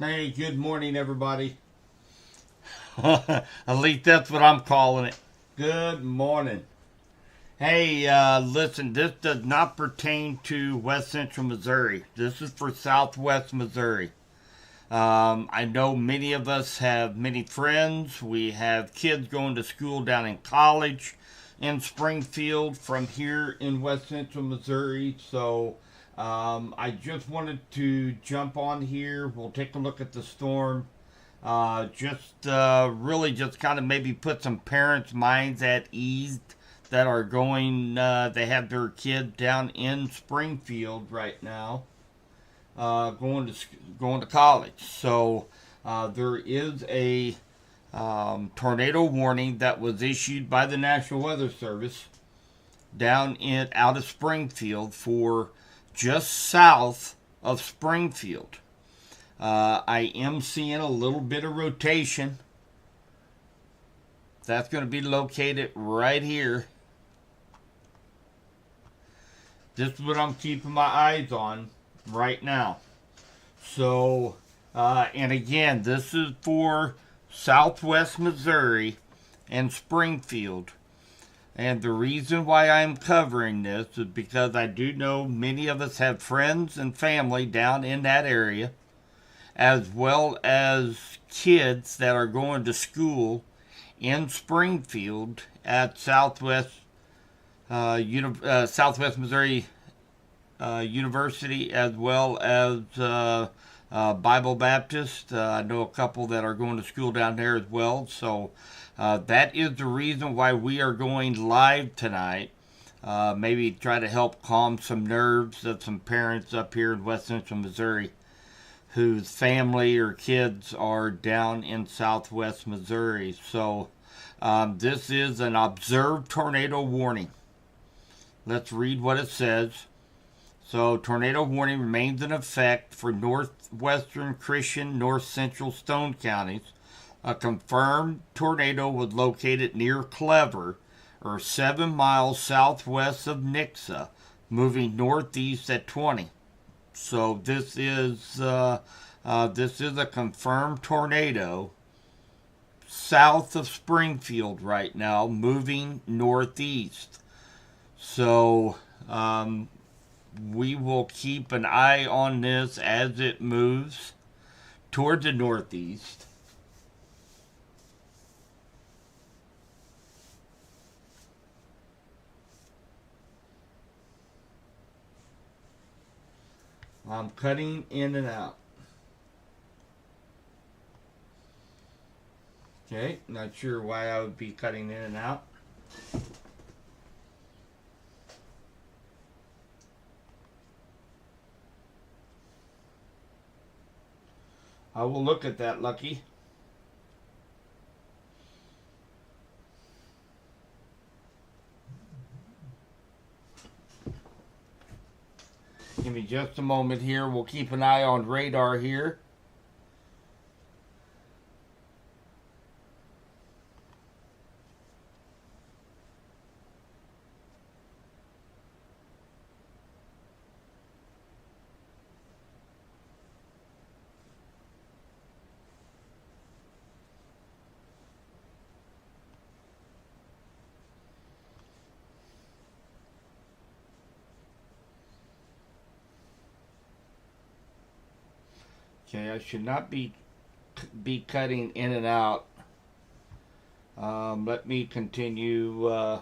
Hey, good morning, everybody. At least that's what I'm calling it. Good morning. Hey, listen, this does not pertain to West Central Missouri. This is for Southwest Missouri. I know many of us have many friends. We have kids going to school down in college in Springfield from here in West Central Missouri. So I just wanted to jump on here. We'll take a look at the storm. Just really just kind of maybe put some parents' minds at ease that are going, they have their kid down in Springfield right now, going to college. So there is a tornado warning that was issued by the National Weather Service down in out of Springfield for just south of Springfield. I am seeing a little bit of rotation. That's going to be located right here. This is what I'm keeping my eyes on right now. So, and again, this is for Southwest Missouri and Springfield. And the reason why I'm covering this is because I do know many of us have friends and family down in that area, as well as kids that are going to school in Springfield at Southwest Southwest Missouri University, as well as Bible Baptist. I know a couple that are going to school down there as well. So that is the reason why we are going live tonight. Maybe try to help calm some nerves of some parents up here in West Central Missouri whose family or kids are down in Southwest Missouri. So this is an observed tornado warning. Let's read what it says. So, tornado warning remains in effect for northwestern Christian, north central Stone counties. A confirmed tornado was located near Clever, or 7 miles southwest of Nixa, moving northeast at 20. So this is a confirmed tornado south of Springfield right now, moving northeast. So we will keep an eye on this as it moves toward the northeast. I'm cutting in and out. Okay, not sure why I would be cutting in and out. I will look at that, Lucky. Give me just a moment here. We'll keep an eye on radar here. Okay, I should not be cutting in and out. Let me continue.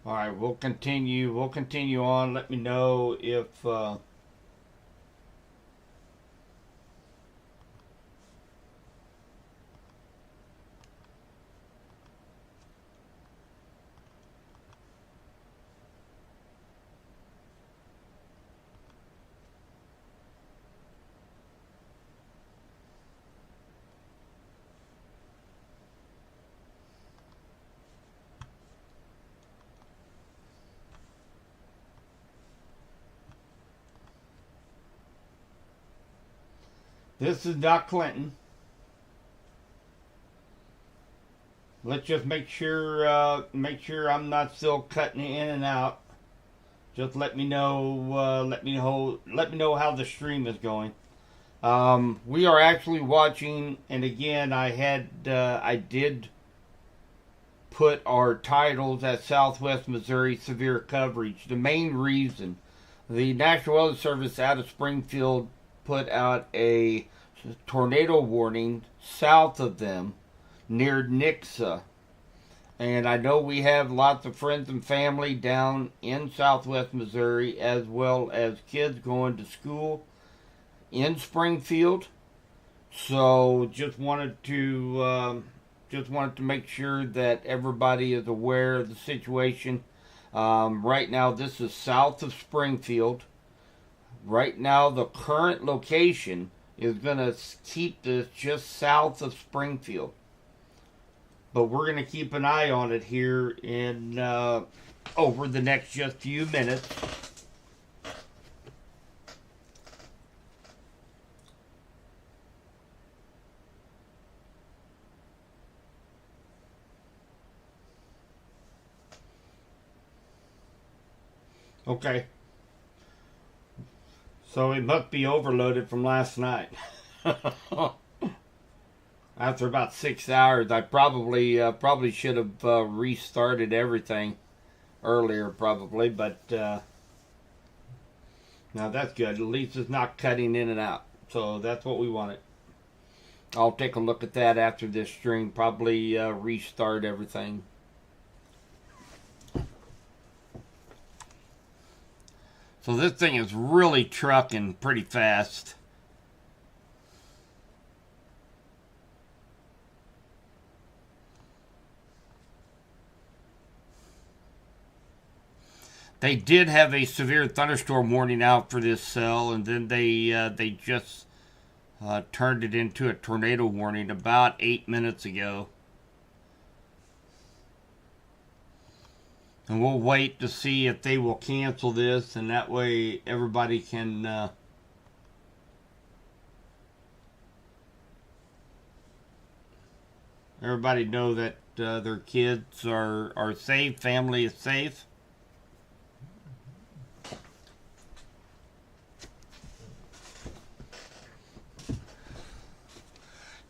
All right, we'll continue. We'll continue on. Let me know if. This is not Clinton. Let's just make sure I'm not still cutting in and out. Just let me know. Let me know how the stream is going. We are actually watching, and again, I did put our titles at Southwest Missouri severe coverage. The main reason, the National Weather Service out of Springfield put out a tornado warning south of them near Nixa. And I know we have lots of friends and family down in Southwest Missouri, as well as kids going to school in Springfield. So just wanted to make sure that everybody is aware of the situation. Right now, this is south of Springfield. Right now, the current location is going to keep this just south of Springfield. But we're going to keep an eye on it here in over the next just few minutes. Okay. So it must be overloaded from last night. After about 6 hours, I probably should have restarted everything earlier, probably. But now that's good. At least it's not cutting in and out. So that's what we wanted. I'll take a look at that after this stream. Probably restart everything. So this thing is really trucking pretty fast. They did have a severe thunderstorm warning out for this cell, and then they just turned it into a tornado warning about 8 minutes ago. And we'll wait to see if they will cancel this, and that way everybody can everybody know that their kids are safe, family is safe.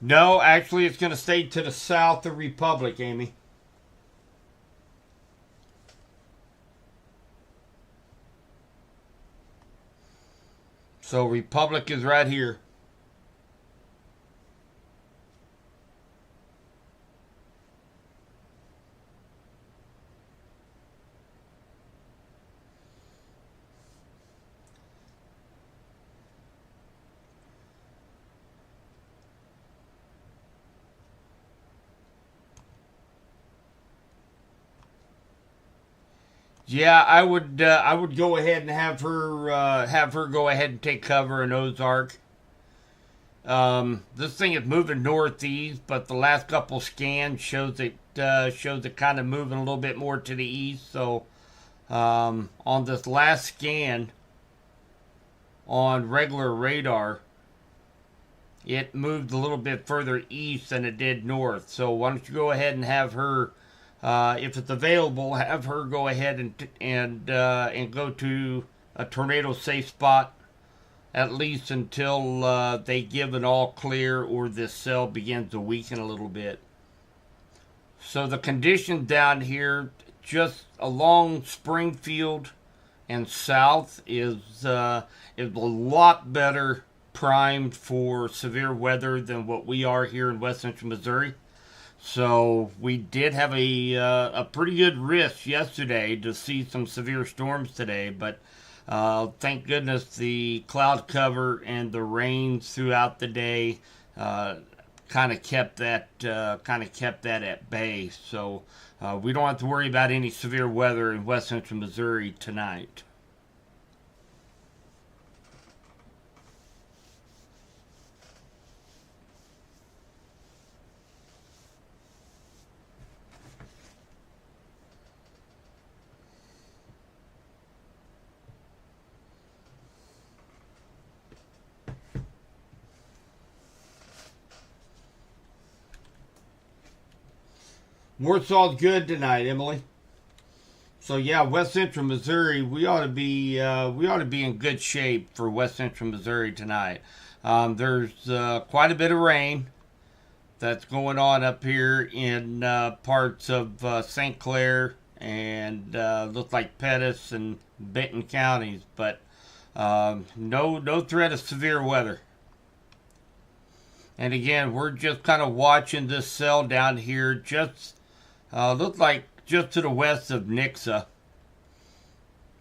No, actually, it's going to stay to the south of Republic, Amy. So Republic is right here. Yeah, I would go ahead and have her go ahead and take cover in Ozark. This thing is moving northeast, but the last couple scans shows it kind of moving a little bit more to the east. So on this last scan on regular radar, it moved a little bit further east than it did north. So why don't you go ahead and have her, if it's available, have her go ahead and go to a tornado safe spot, at least until they give an all clear or this cell begins to weaken a little bit. So the conditions down here, just along Springfield and south, is a lot better primed for severe weather than what we are here in West Central Missouri. So we did have a pretty good risk yesterday to see some severe storms today, but thank goodness the cloud cover and the rains throughout the day kind of kept that at bay. So we don't have to worry about any severe weather in West Central Missouri tonight. Warsaw's good tonight, Emily. So yeah, West Central Missouri, we ought to be in good shape for West Central Missouri tonight. There's quite a bit of rain that's going on up here in parts of St. Clair and looks like Pettis and Benton counties, but no threat of severe weather. And again, we're just kind of watching this cell down here, just looks like just to the west of Nixa.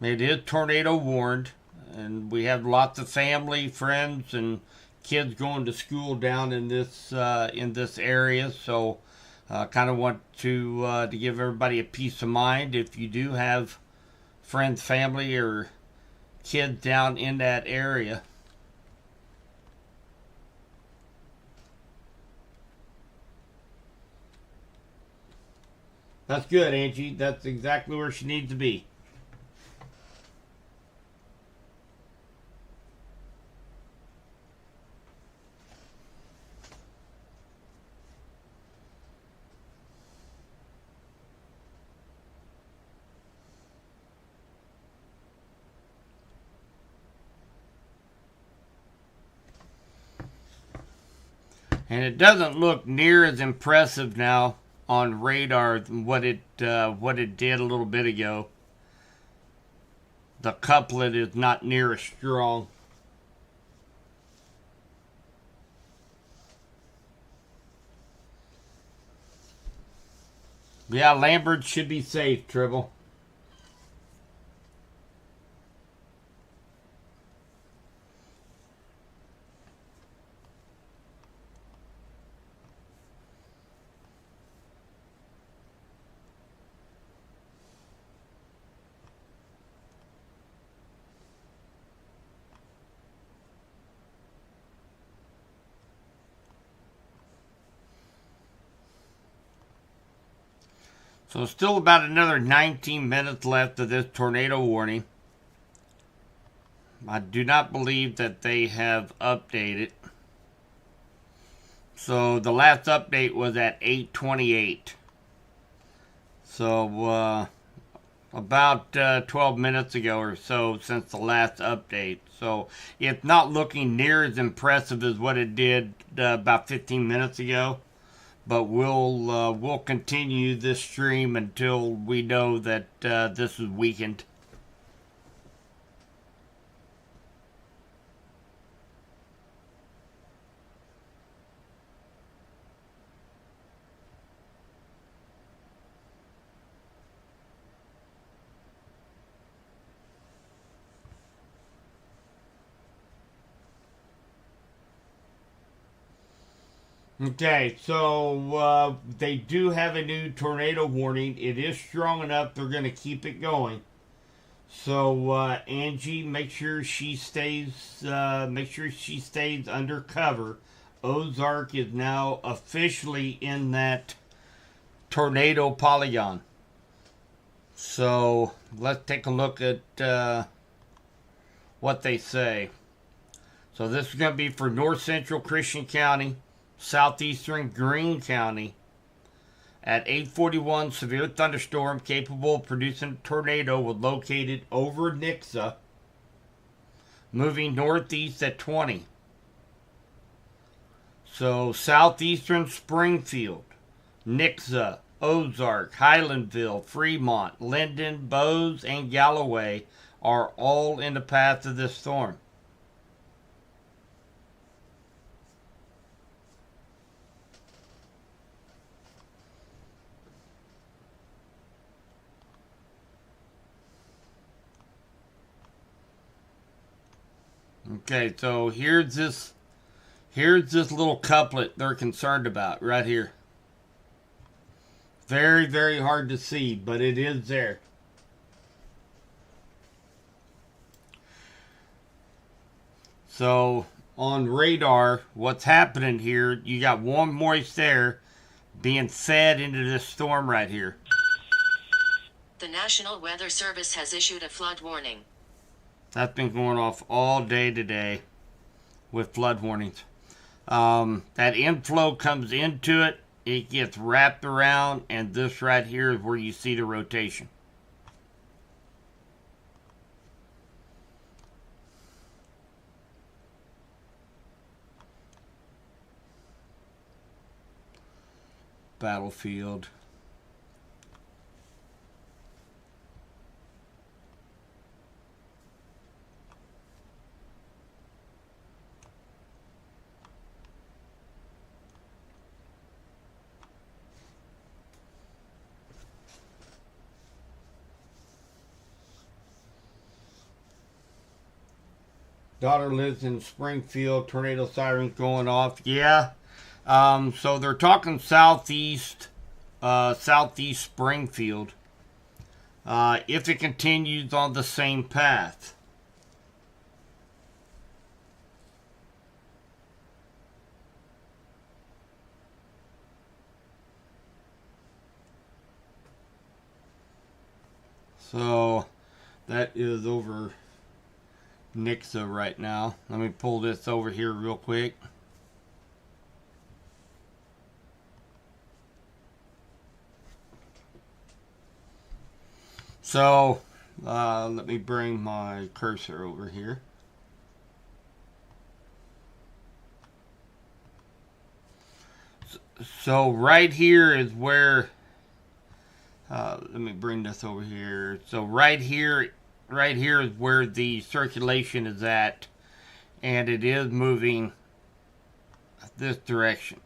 It is tornado warned, and we have lots of family, friends, and kids going to school down in this area. So, kind of want to give everybody a peace of mind. If you do have friends, family, or kids down in that area. That's good, Angie. That's exactly where she needs to be. And it doesn't look near as impressive now on radar than what it did a little bit ago. The couplet is not near as strong. Yeah, Lambert should be safe, Tribble. So still about another 19 minutes left of this tornado warning. I do not believe that they have updated. So the last update was at 8:28. So about 12 minutes ago or so since the last update. So it's not looking near as impressive as what it did about 15 minutes ago. But we'll continue this stream until we know that this is weakened. Okay, so they do have a new tornado warning. It is strong enough; they're going to keep it going. So Angie, make sure she stays. Make sure she stays under cover. Ozark is now officially in that tornado polygon. So let's take a look at what they say. So this is going to be for North Central Christian County, Southeastern Greene County. At 8:41, severe thunderstorm capable of producing a tornado was located over Nixa, moving northeast at 20. So southeastern Springfield, Nixa, Ozark, Highlandville, Fremont, Linden, Bose, and Galloway are all in the path of this storm. Okay, so here's this little couplet they're concerned about right here. Very, very hard to see, but it is there. So on radar, what's happening here, you got warm moist air being fed into this storm right here. The National Weather Service has issued a flood warning. That's been going off all day today with flood warnings. That inflow comes into it it gets wrapped around, and this right here is where you see the rotation. Battlefield. Daughter lives in Springfield. Tornado sirens going off. Yeah. So they're talking southeast Springfield. If it continues on the same path. So that is over Nixa right now. Let me pull this over here real quick. So let me bring my cursor over here. So right here is where let me bring this over here. So right here is where the circulation is at, and it is moving this direction.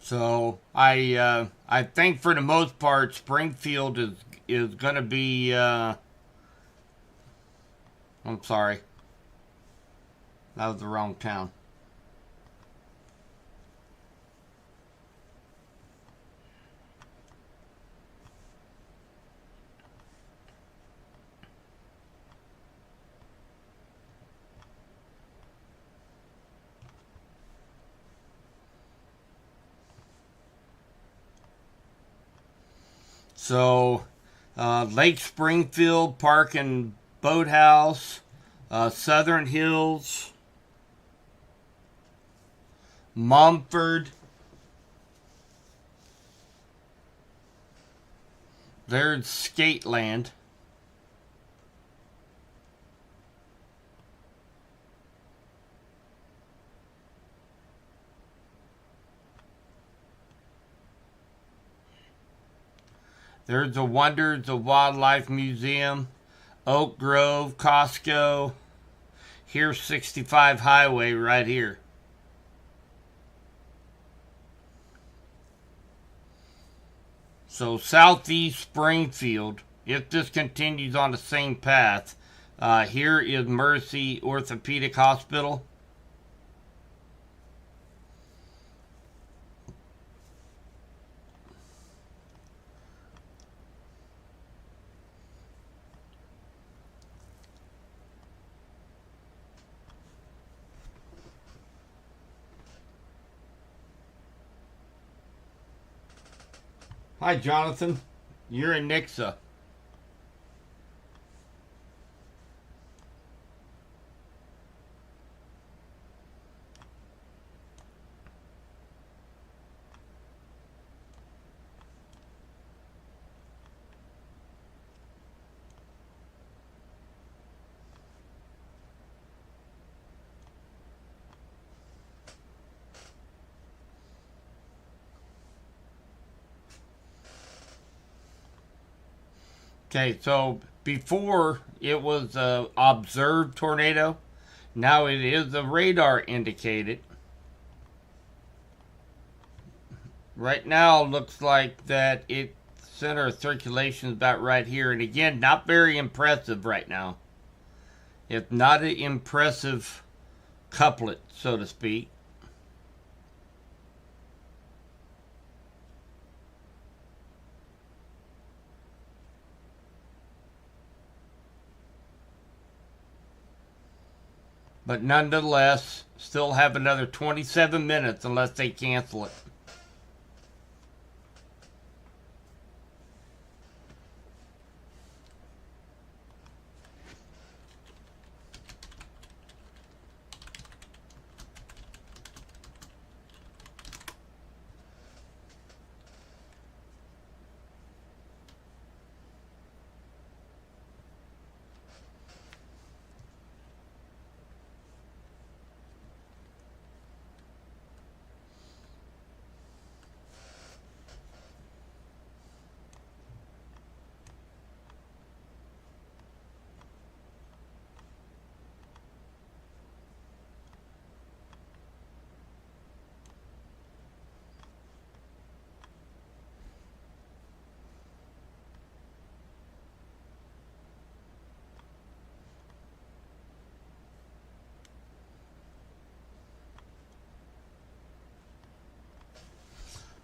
So I think for the most part Springfield is going to be I'm sorry. That was the wrong town. So, Lake Springfield Park and Boathouse, Southern Hills, Mumford. There's Skateland. There's the Wonders of Wildlife Museum, Oak Grove, Costco. Here's 65 Highway right here. So southeast Springfield, if this continues on the same path, here is Mercy Orthopedic Hospital. Hi, Jonathan. You're in Nixa. Okay, so before it was a observed tornado. Now it is a radar indicated. Right now looks like that its center of circulation is about right here. And again, not very impressive right now. It's not an impressive couplet, so to speak. But nonetheless, still have another 27 minutes unless they cancel it.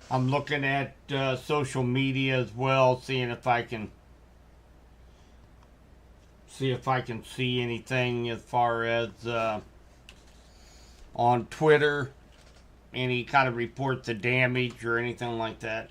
I'm looking at social media as well, seeing if I can see anything as far as on Twitter, any kind of reports of damage or anything like that.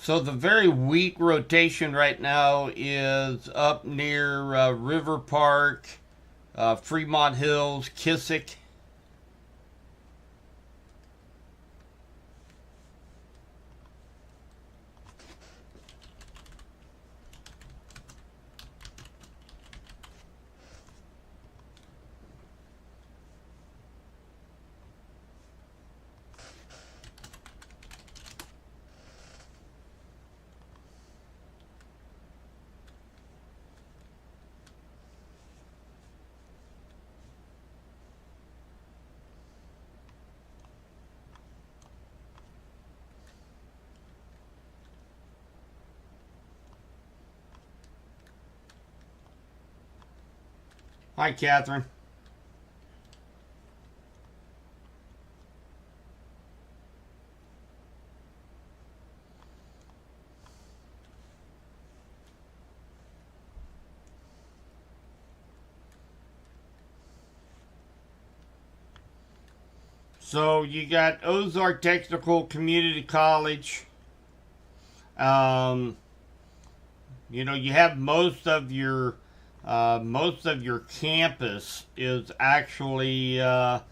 So the very weak rotation right now is up near River Park, Fremont Hills, Kissick. Hi, Catherine. So you got Ozark Technical Community College. Um, you have most of your campus is actually up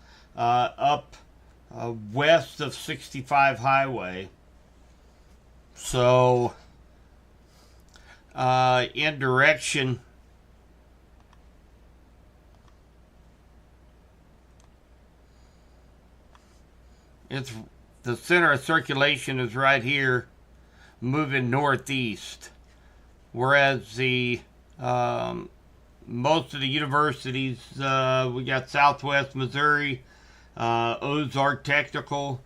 west of 65 Highway. So in direction. It's the center of circulation is right here, moving northeast, whereas the most of the universities we got Southwest Missouri, Ozark Technical.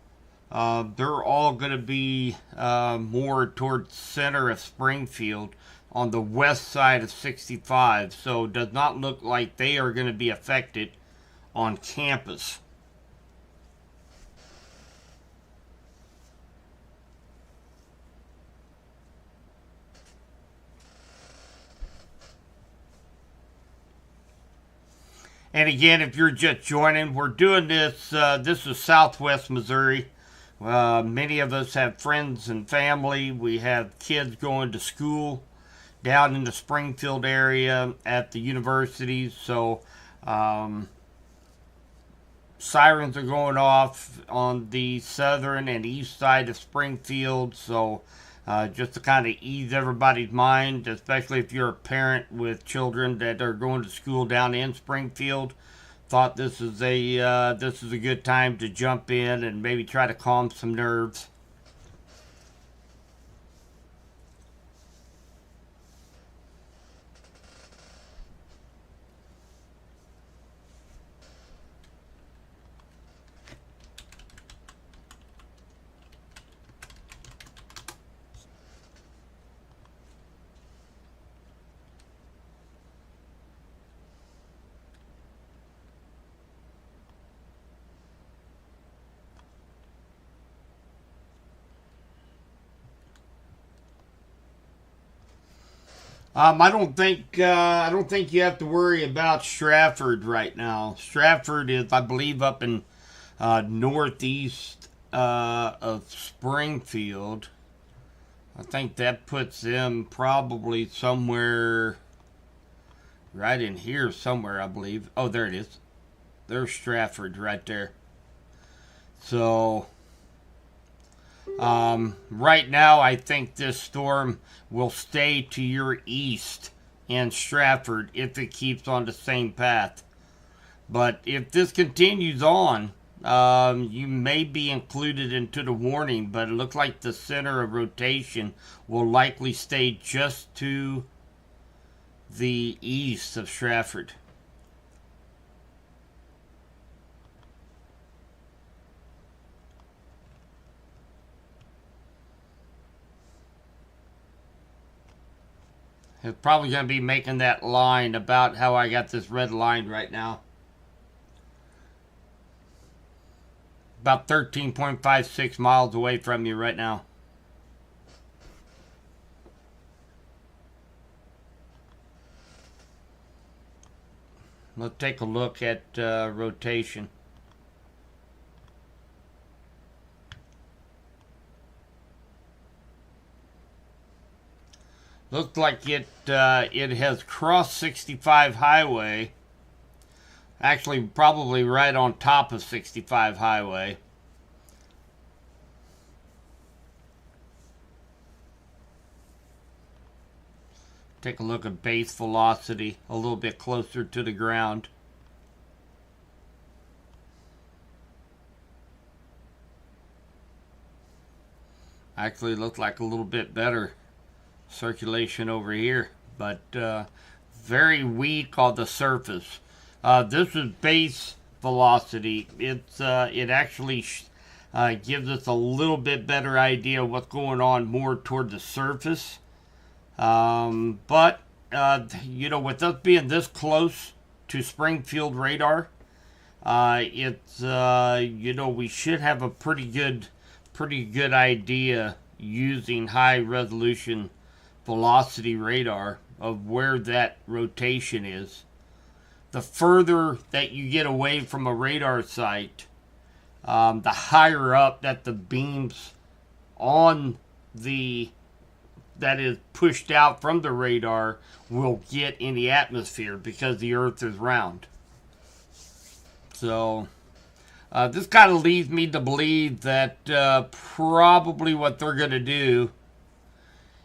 They're all going to be more towards center of Springfield on the west side of 65. So it does not look like they are going to be affected on campus. And again, if you're just joining, we're doing this. This is Southwest Missouri. Many of us have friends and family. We have kids going to school down in the Springfield area at the universities. So sirens are going off on the southern and east side of Springfield. So just to kind of ease everybody's mind, especially if you're a parent with children that are going to school down in Springfield, thought this is a good time to jump in and maybe try to calm some nerves. I don't think you have to worry about Stratford right now. Stratford is, I believe, up in northeast of Springfield. I think that puts them probably somewhere right in here somewhere, I believe. Oh, there it is. There's Stratford right there. So right now, I think this storm will stay to your east in Stratford if it keeps on the same path. But if this continues on, you may be included into the warning, but it looks like the center of rotation will likely stay just to the east of Stratford. It's probably going to be making that line about how I got this red line right now. About 13.56 miles away from you right now. Let's take a look at rotation. Looks like it has crossed 65 highway. Actually, probably right on top of 65 highway. Take a look at base velocity a little bit closer to the ground. Actually, looks like a little bit better circulation over here, but very weak on the surface. This is base velocity. It actually gives us a little bit better idea of what's going on more toward the surface. But with us being this close to Springfield radar, we should have a pretty good idea using high resolution velocity radar of where that rotation is. The further that you get away from a radar site, the higher up that the beams on that is pushed out from the radar will get in the atmosphere because the Earth is round. So this kind of leads me to believe that probably what they're going to do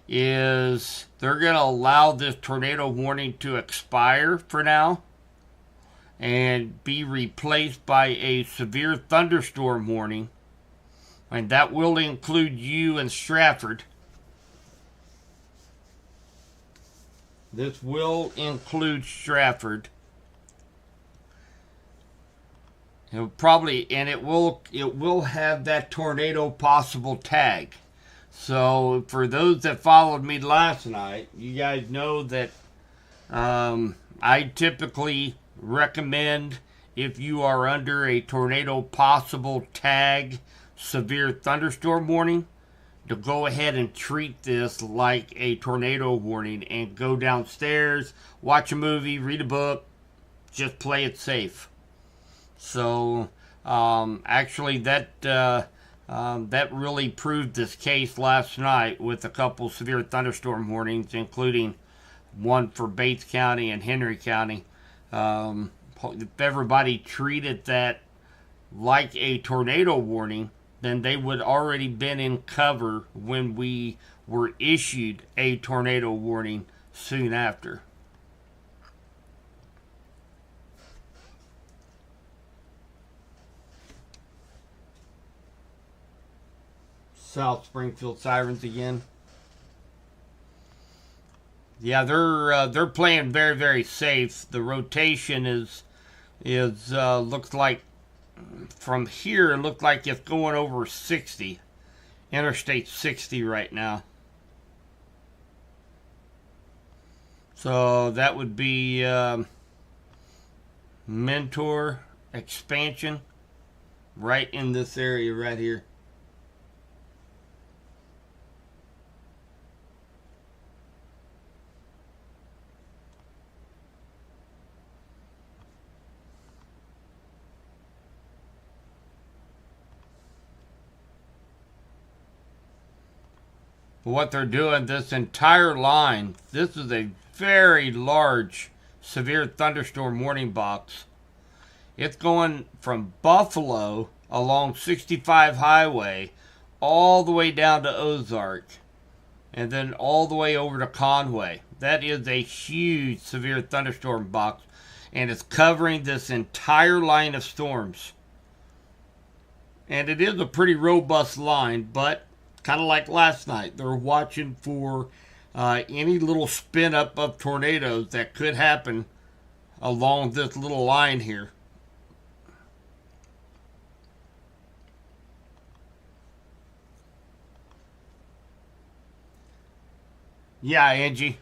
is they're going to allow this tornado warning to expire for now and be replaced by a severe thunderstorm warning. And that will include you and Stratford. This will include Stratford. It will have that tornado possible tag. So for those that followed me last night, you guys know that I typically recommend, if you are under a tornado possible tag severe thunderstorm warning, to go ahead and treat this like a tornado warning and go downstairs, watch a movie, read a book, just play it safe. So actually that That really proved this case last night with a couple severe thunderstorm warnings, including one for Bates County and Henry County. If everybody treated that like a tornado warning, then they would already been in cover when we were issued a tornado warning soon after. South Springfield sirens again. Yeah, they're playing very, very safe. The rotation is looks like from here it looked like it's going over 60, Interstate 60 right now. So that would be Mentor expansion right in this area right here. What they're doing, this entire line, this is a very large severe thunderstorm warning box. It's going from Buffalo along 65 highway all the way down to Ozark and then all the way over to Conway. That is a huge severe thunderstorm box, and it's covering this entire line of storms. And it is a pretty robust line, but kind of like last night, they're watching for any little spin up of tornadoes that could happen along this little line here. Yeah, Angie.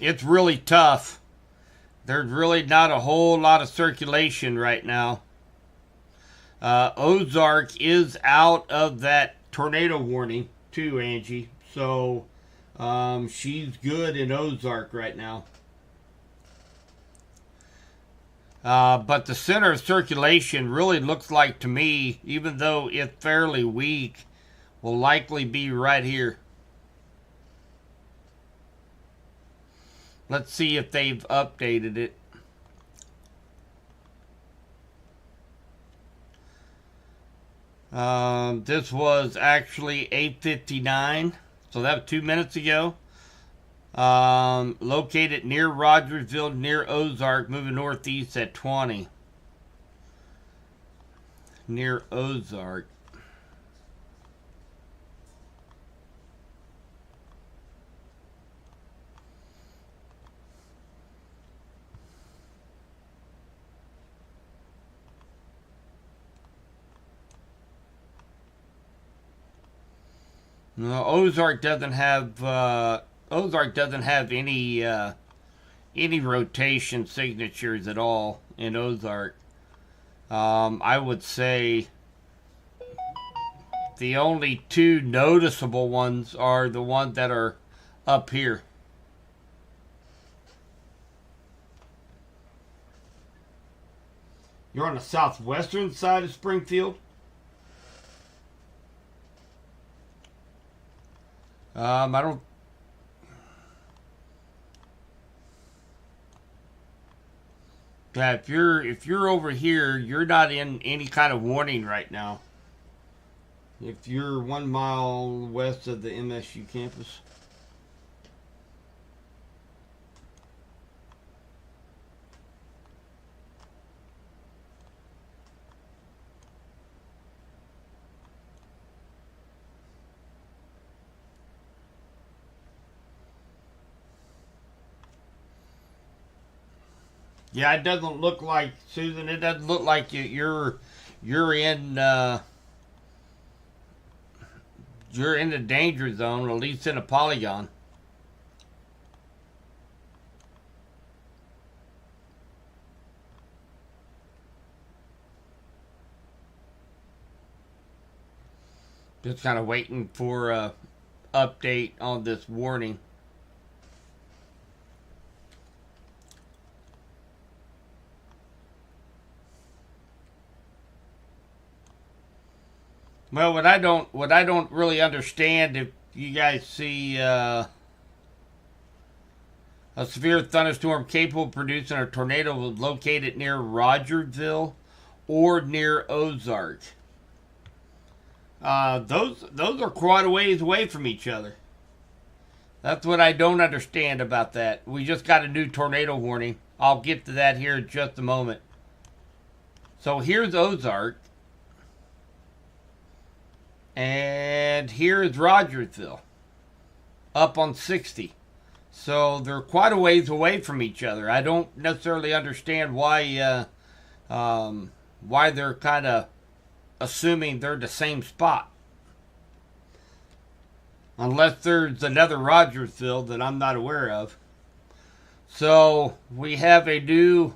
It's really tough. There's really not a whole lot of circulation right now. Ozark is out of that tornado warning too, Angie. So she's good in Ozark right now. But the center of circulation really looks like to me, even though it's fairly weak, will likely be right here. Let's see if they've updated it. This was actually 8:59, so that was 2 minutes ago. Located near Rogersville, near Ozark, moving northeast at 20. Near Ozark. No, Ozark doesn't have any rotation signatures at all in Ozark. I would say the only two noticeable ones are the ones that are up here. You're on the southwestern side of Springfield? I don't. Yeah, if you're over here, you're not in any kind of warning right now. If you're 1 mile west of the MSU campus. Yeah, it doesn't look like, Susan. It doesn't look like you're in the danger zone, at least in a polygon. Just kind of waiting for a update on this warning. Well, what I don't really understand, if you guys see a severe thunderstorm capable of producing a tornado located near Rogersville or near Ozark. Those are quite a ways away from each other. That's what I don't understand about that. We just got a new tornado warning. I'll get to that here in just a moment. So here's Ozark. And here's Rogersville. Up on 60. So they're quite a ways away from each other. I don't necessarily understand why they're kind of assuming they're the same spot. Unless there's another Rogersville that I'm not aware of. So we have a new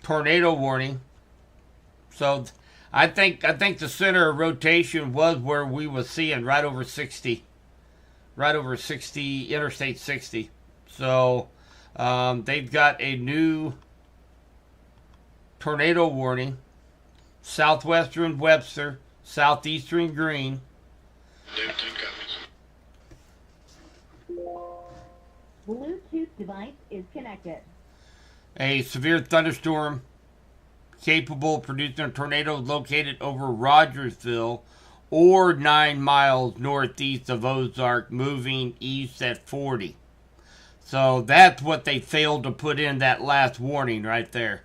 tornado warning. So I think the center of rotation was where we were seeing right over 60. Right over 60, Interstate 60. So they've got a new tornado warning. Southwestern Webster, southeastern Green. Bluetooth device is connected. A severe thunderstorm capable of producing a tornado located over Rogersville or 9 miles northeast of Ozark, moving east at 40. So that's what they failed to put in that last warning right there.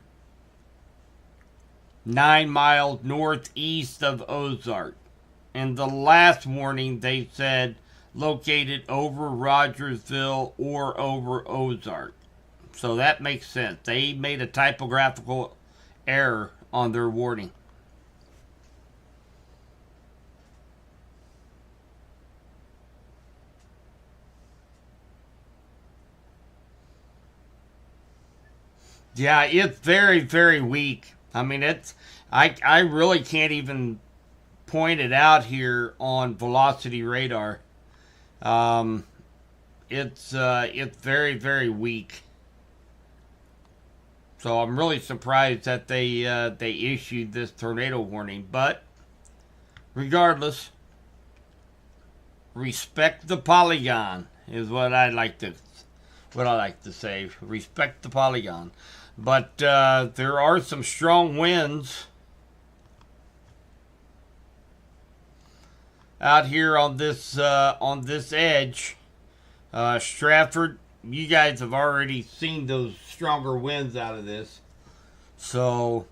9 miles northeast of Ozark. And the last warning they said located over Rogersville or over Ozark. So that makes sense. They made a typographical error on their warning. Yeah, it's very, very weak. I mean, I really can't even point it out here on velocity radar. It's very, very weak. So I'm really surprised that they issued this tornado warning. But regardless, respect the polygon is what I like to say. Respect the polygon. But there are some strong winds out here on this edge. Stratford, you guys have already seen those stronger winds out of this. So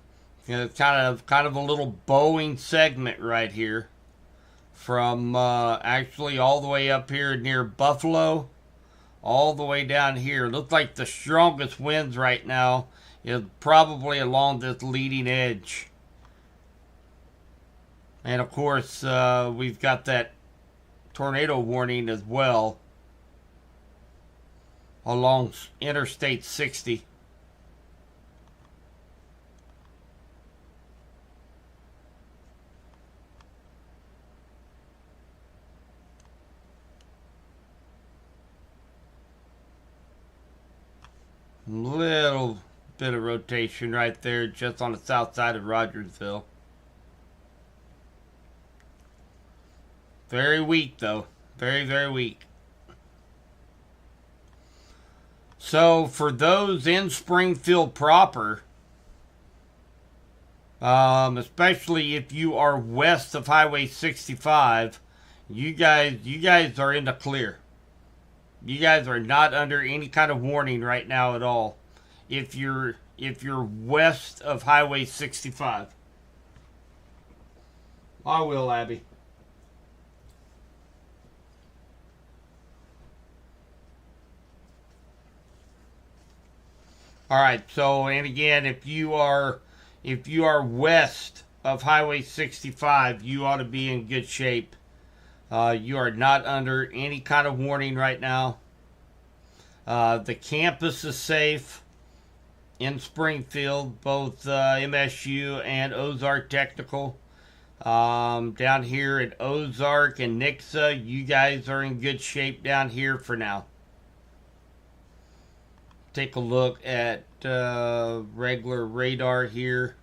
it's kind of a little bowing segment right here from actually all the way up here near Buffalo, all the way down here. Looks like the strongest winds right now is probably along this leading edge. And of course, we've got that tornado warning as well along Interstate 60. Little bit of rotation right there just on the south side of Rogersville. Very weak though. Very, very weak. So for those in Springfield proper, especially if you are west of Highway 65, you guys are in the clear. You guys are not under any kind of warning right now at all. If you're west of Highway 65. I will, Abby. All right. So, and again, if you are west of Highway 65, you ought to be in good shape. You are not under any kind of warning right now. The campus is safe in Springfield, both MSU and Ozark Technical. Down here at Ozark and Nixa, you guys are in good shape down here for now. Take a look at regular radar here.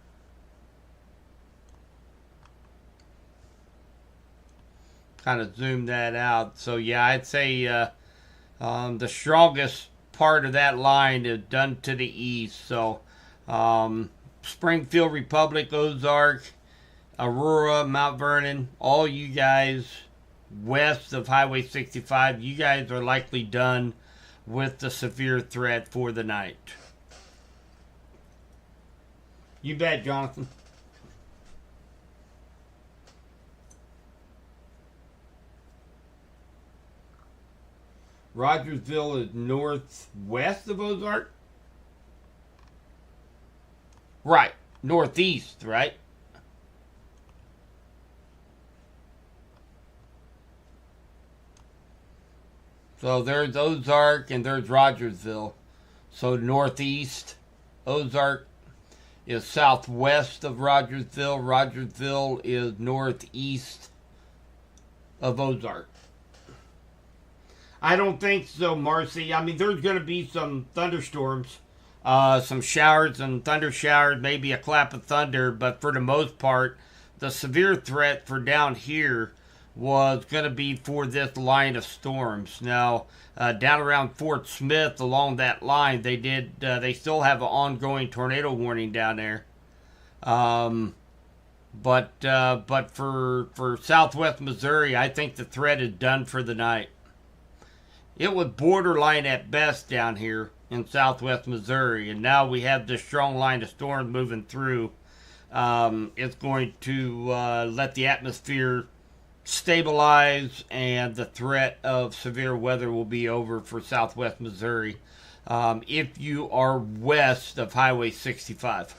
kind of zoom that out. So yeah, I'd say the strongest part of that line is done to the east. So Springfield, Republic, Ozark, Aurora, Mount Vernon, all you guys west of Highway 65, you guys are likely done with the severe threat for the night. You bet, Jonathan. Rogersville is northwest of Ozark? Right. Northeast, right? So there's Ozark and there's Rogersville. So northeast, Ozark is southwest of Rogersville. Rogersville is northeast of Ozark. I don't think so, Marcy. I mean, there's going to be some thunderstorms, some showers and thunder showers, maybe a clap of thunder, but for the most part, the severe threat for down here was going to be for this line of storms. Now, down around Fort Smith, along that line, they still have an ongoing tornado warning down there. But for Southwest Missouri, I think the threat is done for the night. It was borderline at best down here in Southwest Missouri, and now we have this strong line of storms moving through. It's going to let the atmosphere stabilize, and the threat of severe weather will be over for Southwest Missouri if you are west of Highway 65.